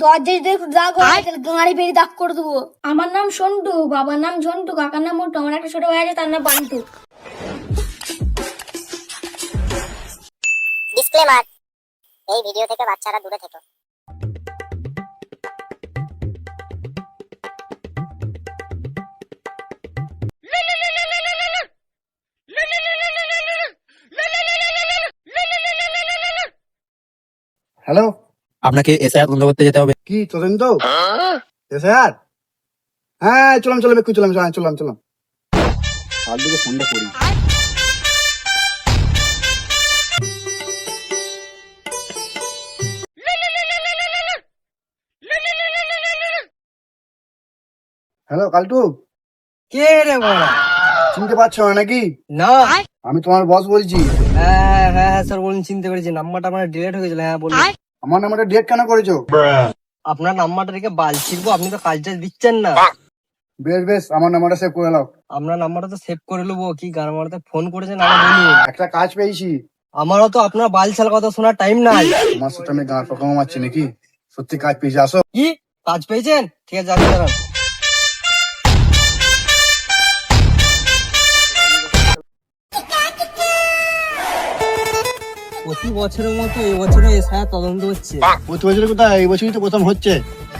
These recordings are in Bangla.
দরজায় দেখ দাগ হয়েছে, গাড়ি বেরিয়ে দাগ করে দেবো। আমার নাম সন্টু, বাবার নাম ঝন্টু, কাকার নাম মোটু, আমার একটা ছোট ভাই আছে তার নাম বান্টু। ডিসক্লেমার, এই ভিডিও থেকে বাচ্চারা দূরে থেকো। হ্যালো, আপনাকে এসআইআর তদন্ত করতে যেতে হবে। কি তদন্ত? স্যার, হ্যাঁ চলাম একটু চলাম। আর দুটো ফোনটা করি। হ্যালো কালটু, কে রে বড়া? চিনতে পারছো না নাকি? না। আমি তোমার বস বলছি। হ্যাঁ স্যার বলুন, চিনতে পেরেছি। নাম্বারটা আমার ডিলিট হয়ে গেছিল। হ্যাঁ বলুন। আমার নাম্বারটা ডেট কেন করেছো? আপনার নাম্বারটা রেখে বাল ছিড়বো, আপনি তো কাজটা দিচ্ছেন না। বেশ আমার নাম্বারটা সেভ করে নাও। আপনার নাম্বারটা তো সেভ করে নেবো, কি গান মারাতে ফোন করেছেন আমার বলুন। একটা কাজ পেয়েছি। আমারও তো আপনার বাল ছাল কথা শোনার টাইম নাই। তোমার সাথে আমি গান পাকা মারছি নাকি? সত্যি কাজ পেয়েছি, আসো। কি কাজ পেয়েছেন? ঠিক আছে, যাচ্ছি দাঁড়ান। প্রতি বছরের মতো এবছরে এসআইআর তদন্ত হচ্ছে। প্রতি বছরের কোথায়, এই বছরই তো প্রথম হচ্ছে।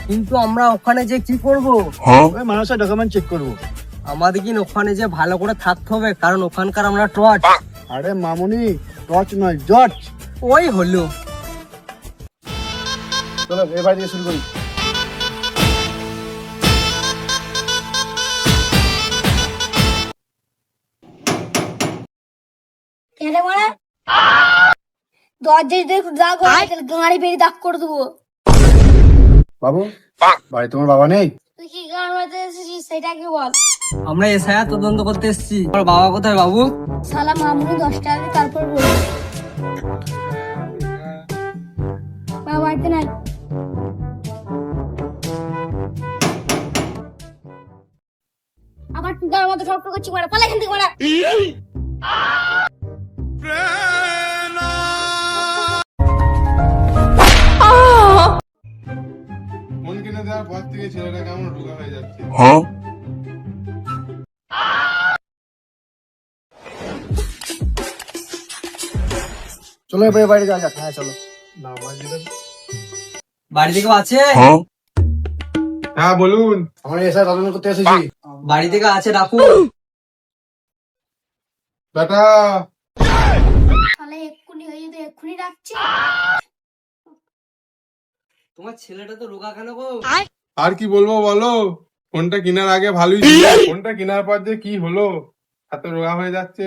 কিন্তু আমরা ওখানে যে কি করবো? ওই মানুষের ডকুমেন্ট চেক করবো। আমাদের কি ওখানে যে ভালো করে থাকতে হবে, কারণ ওখানকার আমরা টর্চ। আরে মামুনি, টর্চ নয় জর্জ। ওই হলো। চলো এবার দিয়ে শুরু করি। কেটে মারা দরজায় দেখ দাগ হয়েছে, গাড়ি বেরিয়ে দাগ করে দেবো। বাবু, বাড়ি তোমার বাবা নেই? তুই কি গান বাজাতে এসেছিস সেটা কি বল? আমরা এসআইআর তদন্ত করতে এসেছি। আমার বাবা কোথায় বাবু? শালা মামুনি 10 টাকা দিয়ে তারপর বলবো। বাবা বাড়িতে নাই। আবার টুকার মতো সব করছি, মারা পালা এখান থেকে মারা। ফোন কিনে দেওয়ার পর থেকে ছেলেটা কেমন ঢোকা হয়ে যাচ্ছে। চলো এবার বাইরে যাওয়া যাক। হ্যাঁ চলো। বাড়ি থেকে আছে? হ্যাঁ বলুন। আমরা এসে তদন্ত করতে এসেছি। বাড়ি থেকে আছে, ডাকুন। বেটা, শালা এক্ষুনি হয়ে যেত, এক্ষুনি ডাকছি। তোমার ছেলেটা তো রোগা কেন গো? আর কি বলবো বলো, ফোনটা কেনার আগে ভালোই ছিল, ফোনটা কেনার পর যে কি হলো, এত রোগা হয়ে যাচ্ছে।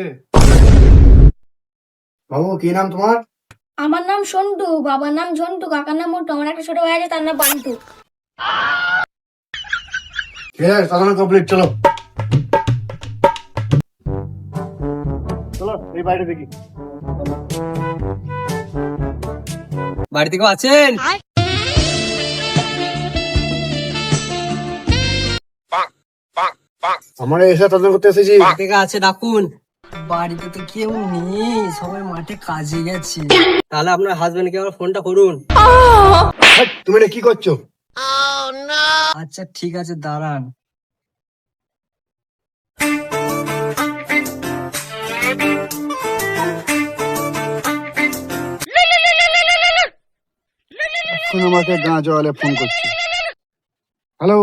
বাবু কি নাম তোমার? আমার নাম সন্টু, বাবার নাম ঝন্টু, কাকার নাম মোটু, আমার একটা ছোট ভাই আছে তার নাম বান্টু। ঠিক আছে, তদন্ত কমপ্লিট। চলো চলো এই বাইরে দেখি। বাড়ি থেকে আছেন? আমরা এসে তদন্ত করতে এসেছি। বাড়ি থেকে আছে, ডাকুন। বাড়িতে তো কেউ নেই, সবাই মাঠে কাজে গেছে। তাহলে আপনার হাজবেন্ডকে আমার ফোনটা করুন। তুমি এটা কি করছো? আচ্ছা ঠিক আছে, দাঁড়ান। এখন আমাকে গাঁ জলে ফোন করছি। হ্যালো,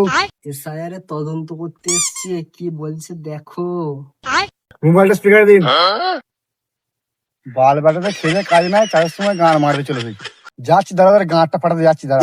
এসআইআর এর তদন্ত করতে এসছি, কি বলছে দেখো। মোবাইলটা স্পিকারে দিন। বাল বাটাতে খেলে কাজ নাই, চাষের সময় গান মারতে চলে গেছি। যাচ্ছি দাঁড়া, গাঁটটা ফাটাতে যাচ্ছি দাঁড়া।